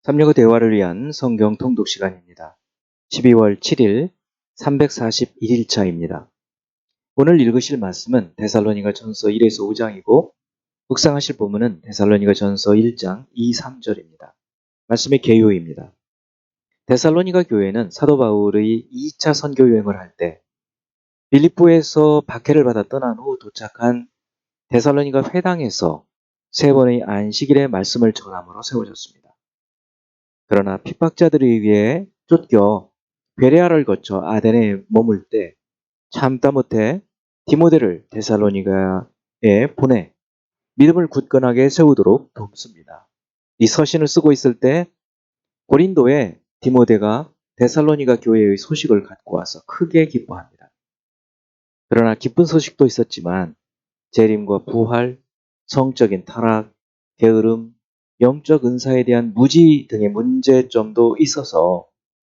삼육의 대화를 위한 성경 통독 시간입니다. 12월 7일 341일차입니다. 오늘 읽으실 말씀은 데살로니가 전서 1에서 5장이고 묵상하실 본문은 데살로니가 전서 1장 2, 3절입니다. 말씀의 개요입니다. 데살로니가 교회는 사도 바울의 2차 선교 여행을 할 때 빌립보에서 박해를 받아 떠난 후 도착한 데살로니가 회당에서 세 번의 안식일의 말씀을 전함으로 세워졌습니다. 그러나 핍박자들에 의해 쫓겨 베레아를 거쳐 아덴에 머물 때 참다 못해 디모데를 데살로니가에 보내 믿음을 굳건하게 세우도록 돕습니다. 이 서신을 쓰고 있을 때 고린도에 디모데가 데살로니가 교회의 소식을 갖고 와서 크게 기뻐합니다. 그러나 기쁜 소식도 있었지만 재림과 부활, 성적인 타락, 게으름, 영적 은사에 대한 무지 등의 문제점도 있어서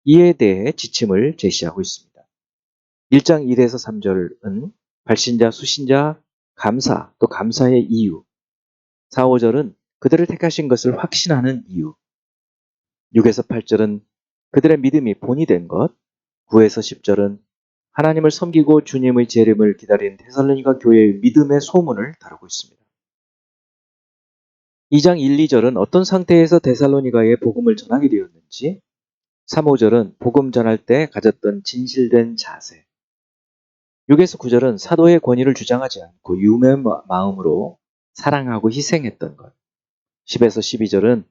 이에 대해 지침을 제시하고 있습니다. 1장 1에서 3절은 발신자, 수신자, 감사, 또 감사의 이유, 4, 5절은 그들을 택하신 것을 확신하는 이유, 6에서 8절은 그들의 믿음이 본이 된 것, 9에서 10절은 하나님을 섬기고 주님의 재림을 기다리는 데살로니가 교회의 믿음의 소문을 다루고 있습니다. 2장 1, 2절은 어떤 상태에서 데살로니가에 복음을 전하게 되었는지, 3, 5절은 복음 전할 때 가졌던 진실된 자세, 6에서 9절은 사도의 권위를 주장하지 않고 유명한 마음으로 사랑하고 희생했던 것, 10에서 12절은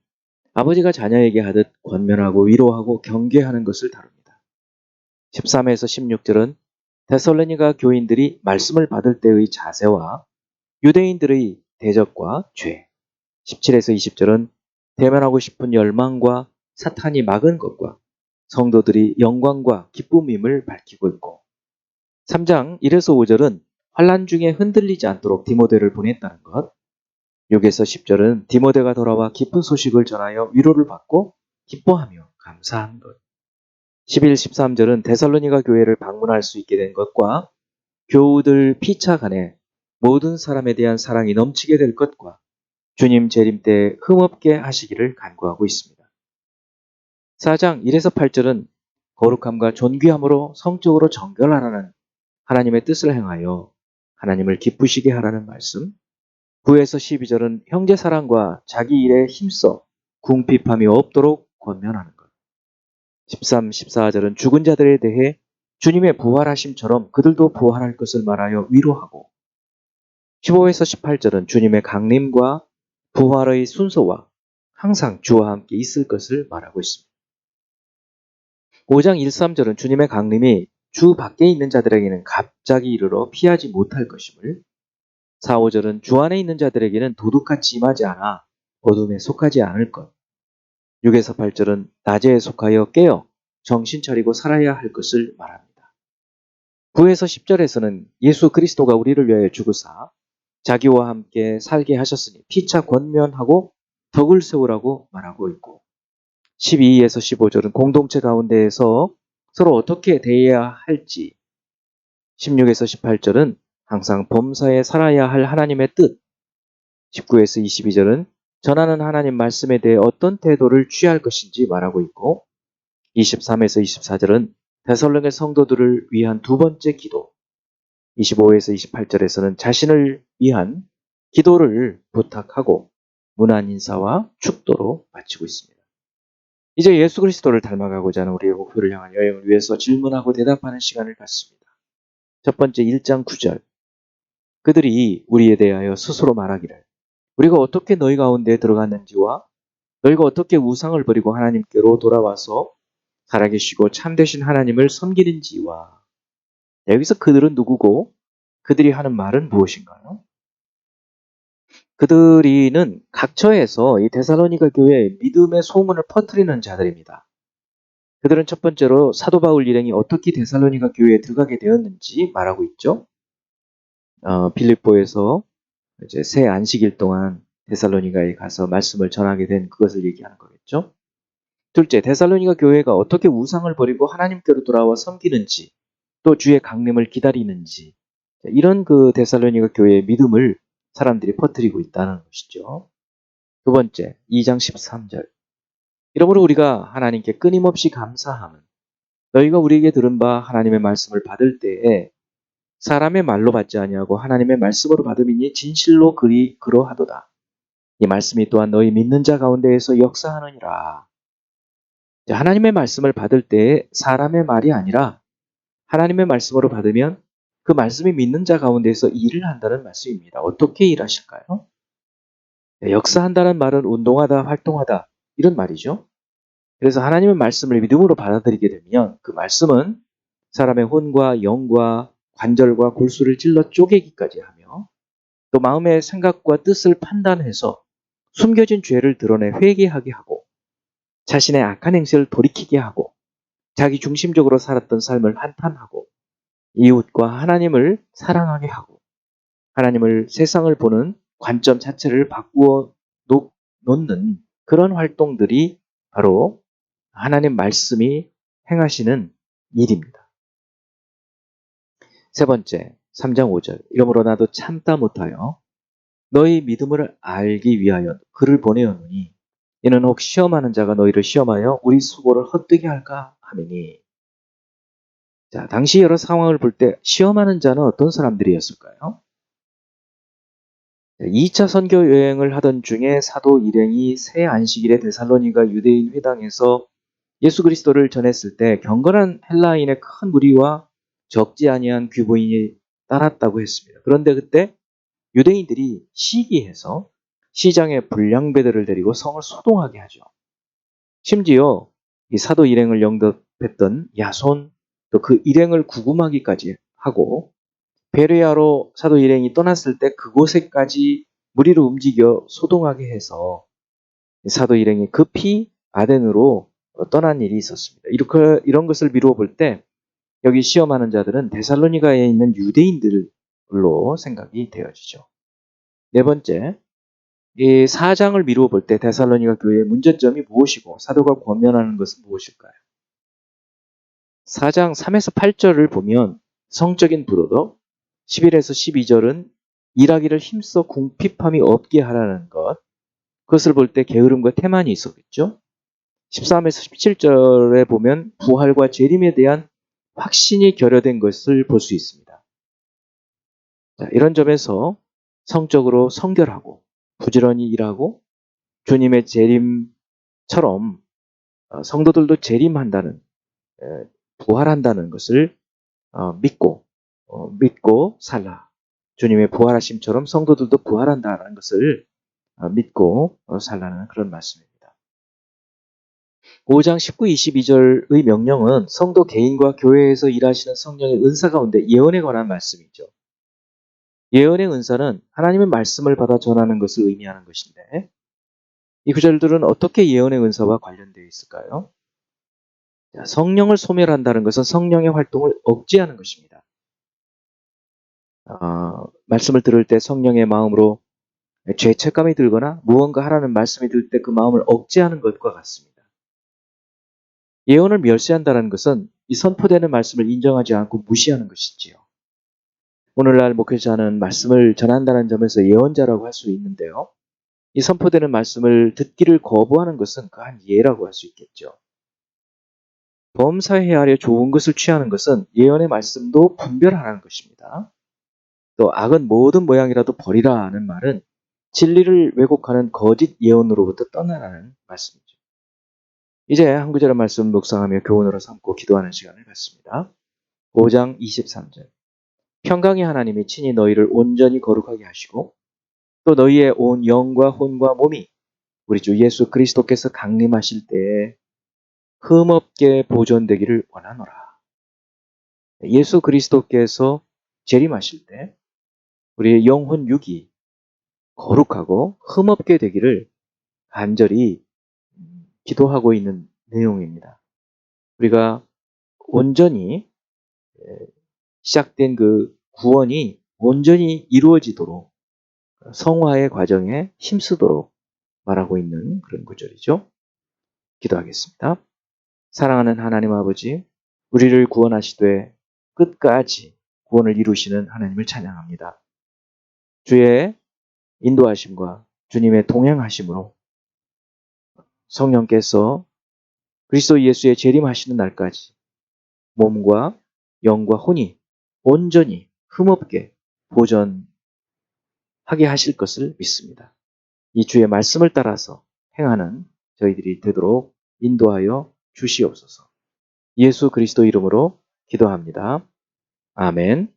아버지가 자녀에게 하듯 권면하고 위로하고 경계하는 것을 다룹니다. 13에서 16절은 데살로니가 교인들이 말씀을 받을 때의 자세와 유대인들의 대적과 죄, 17에서 20절은 대면하고 싶은 열망과 사탄이 막은 것과 성도들이 영광과 기쁨임을 밝히고 있고, 3장 1에서 5절은 환난 중에 흔들리지 않도록 디모데를 보냈다는 것, 6에서 10절은 디모데가 돌아와 기쁜 소식을 전하여 위로를 받고 기뻐하며 감사한 것, 11, 13절은 데살로니가 교회를 방문할 수 있게 된 것과 교우들 피차 간에 모든 사람에 대한 사랑이 넘치게 될 것과 주님 재림 때 흠없게 하시기를 간구하고 있습니다. 4장 1에서 8절은 거룩함과 존귀함으로 성적으로 정결하라는 하나님의 뜻을 행하여 하나님을 기쁘시게 하라는 말씀, 9에서 12절은 형제 사랑과 자기 일에 힘써 궁핍함이 없도록 권면하는 것, 13, 14절은 죽은 자들에 대해 주님의 부활하심처럼 그들도 부활할 것을 말하여 위로하고, 15에서 18절은 주님의 강림과 부활의 순서와 항상 주와 함께 있을 것을 말하고 있습니다. 5장 1, 3절은 주님의 강림이 주 밖에 있는 자들에게는 갑자기 이르러 피하지 못할 것임을, 4, 5절은 주 안에 있는 자들에게는 도둑같이 임하지 않아 어둠에 속하지 않을 것, 6에서 8절은 낮에 속하여 깨어 정신 차리고 살아야 할 것을 말합니다. 9에서 10절에서는 예수 그리스도가 우리를 위하여 죽으사 자기와 함께 살게 하셨으니 피차 권면하고 덕을 세우라고 말하고 있고, 12에서 15절은 공동체 가운데에서 서로 어떻게 대해야 할지, 16에서 18절은 항상 범사에 살아야 할 하나님의 뜻, 19에서 22절은 전하는 하나님 말씀에 대해 어떤 태도를 취할 것인지 말하고 있고, 23에서 24절은 데살로니가 성도들을 위한 두 번째 기도, 25에서 28절에서는 자신을 위한 기도를 부탁하고 문안 인사와 축도로 마치고 있습니다. 이제 예수 그리스도를 닮아가고자 하는 우리의 목표를 향한 여행을 위해서 질문하고 대답하는 시간을 갖습니다. 첫 번째 1장 9절, 그들이 우리에 대하여 스스로 말하기를 우리가 어떻게 너희 가운데 들어갔는지와 너희가 어떻게 우상을 버리고 하나님께로 돌아와서 살아계시고 참되신 하나님을 섬기는지와, 여기서 그들은 누구고 그들이 하는 말은 무엇인가요? 그들이는 각처에서 이 데살로니가 교회의 믿음의 소문을 퍼뜨리는 자들입니다. 그들은 첫 번째로 사도 바울 일행이 어떻게 데살로니가 교회에 들어가게 되었는지 말하고 있죠. 빌립보에서 이제 새 안식일 동안 데살로니가에 가서 말씀을 전하게 된 그것을 얘기하는 거겠죠. 둘째, 데살로니가 교회가 어떻게 우상을 버리고 하나님께로 돌아와 섬기는지, 또 주의 강림을 기다리는지, 이런 그 데살로니가 교회의 믿음을 사람들이 퍼뜨리고 있다는 것이죠. 두 번째, 2장 13절. 이러므로 우리가 하나님께 끊임없이 감사함은 너희가 우리에게 들은 바 하나님의 말씀을 받을 때에 사람의 말로 받지 아니하고 하나님의 말씀으로 받음이니 진실로 그러하도다. 이 말씀이 또한 너희 믿는 자 가운데에서 역사하느니라. 하나님의 말씀을 받을 때에 사람의 말이 아니라 하나님의 말씀으로 받으면 그 말씀이 믿는 자 가운데에서 일을 한다는 말씀입니다. 어떻게 일하실까요? 역사한다는 말은 운동하다, 활동하다 이런 말이죠. 그래서 하나님의 말씀을 믿음으로 받아들이게 되면 그 말씀은 사람의 혼과 영과 관절과 골수를 찔러 쪼개기까지 하며 또 마음의 생각과 뜻을 판단해서 숨겨진 죄를 드러내 회개하게 하고 자신의 악한 행실을 돌이키게 하고 자기 중심적으로 살았던 삶을 한탄하고 이웃과 하나님을 사랑하게 하고 하나님을 세상을 보는 관점 자체를 바꾸어 놓는 그런 활동들이 바로 하나님 말씀이 행하시는 일입니다. 세 번째, 3장 5절. 이러므로 나도 참다 못하여 너희 믿음을 알기 위하여 그를 보내었노니 이는 혹 시험하는 자가 너희를 시험하여 우리 수고를 헛되게 할까 하매니. 자, 당시 여러 상황을 볼 때 시험하는 자는 어떤 사람들이었을까요? 2차 선교 여행을 하던 중에 사도 일행이 새 안식일에 데살로니가 유대인 회당에서 예수 그리스도를 전했을 때 경건한 헬라인의 큰 무리와 적지 아니한 귀부인이 따랐다고 했습니다. 그런데 그때 유대인들이 시기해서 시장에 불량배들을 데리고 성을 소동하게 하죠. 심지어 이 사도 일행을 영접했던 야손 또 그 일행을 구금하기까지 하고 베레아로 사도 일행이 떠났을 때 그곳에까지 무리로 움직여 소동하게 해서 사도 일행이 급히 아덴으로 떠난 일이 있었습니다. 이런 것을 미루어 볼 때 여기 시험하는 자들은 데살로니가에 있는 유대인들로 생각이 되어지죠. 네 번째, 이 4장을 미루어 볼 때 데살로니가 교회의 문제점이 무엇이고 사도가 권면하는 것은 무엇일까요? 4장 3에서 8절을 보면 성적인 부도덕, 11에서 12절은 일하기를 힘써 궁핍함이 없게 하라는 것, 그것을 볼 때 게으름과 태만이 있었겠죠. 13에서 17절에 보면 부활과 재림에 대한 확신이 결여된 것을 볼 수 있습니다. 자, 이런 점에서 성적으로 성결하고 부지런히 일하고 주님의 재림처럼 성도들도 재림한다는, 부활한다는 것을 믿고 살라. 주님의 부활하심처럼 성도들도 부활한다는 것을 믿고 살라는 그런 말씀입니다. 5장 19, 22절의 명령은 성도 개인과 교회에서 일하시는 성령의 은사 가운데 예언에 관한 말씀이죠. 예언의 은사는 하나님의 말씀을 받아 전하는 것을 의미하는 것인데 이 구절들은 어떻게 예언의 은사와 관련되어 있을까요? 성령을 소멸한다는 것은 성령의 활동을 억제하는 것입니다. 말씀을 들을 때 성령의 마음으로 죄책감이 들거나 무언가 하라는 말씀이 들 때 그 마음을 억제하는 것과 같습니다. 예언을 멸시한다는 것은 이 선포되는 말씀을 인정하지 않고 무시하는 것이지요. 오늘날 목회자는 말씀을 전한다는 점에서 예언자라고 할 수 있는데요. 이 선포되는 말씀을 듣기를 거부하는 것은 그 한 예라고 할 수 있겠죠. 범사에 헤아려 좋은 것을 취하는 것은 예언의 말씀도 분별하라는 것입니다. 또 악은 모든 모양이라도 버리라는 말은 진리를 왜곡하는 거짓 예언으로부터 떠나라는 말씀이죠. 이제 한 구절의 말씀 묵상하며 교훈으로 삼고 기도하는 시간을 갖습니다. 5장 23절. 평강의 하나님이 친히 너희를 온전히 거룩하게 하시고 또 너희의 온 영과 혼과 몸이 우리 주 예수 그리스도께서 강림하실 때에 흠없게 보존되기를 원하노라. 예수 그리스도께서 재림하실 때 우리의 영혼 육이 거룩하고 흠없게 되기를 간절히 기도하고 있는 내용입니다. 우리가 온전히 시작된 그 구원이 온전히 이루어지도록 성화의 과정에 힘쓰도록 말하고 있는 그런 구절이죠. 기도하겠습니다. 사랑하는 하나님 아버지, 우리를 구원하시되 끝까지 구원을 이루시는 하나님을 찬양합니다. 주의 인도하심과 주님의 동행하심으로 성령께서 그리스도 예수의 재림하시는 날까지 몸과 영과 혼이 온전히 흠없게 보존하게 하실 것을 믿습니다. 이 주의 말씀을 따라서 행하는 저희들이 되도록 인도하여 주시옵소서. 예수 그리스도 이름으로 기도합니다. 아멘.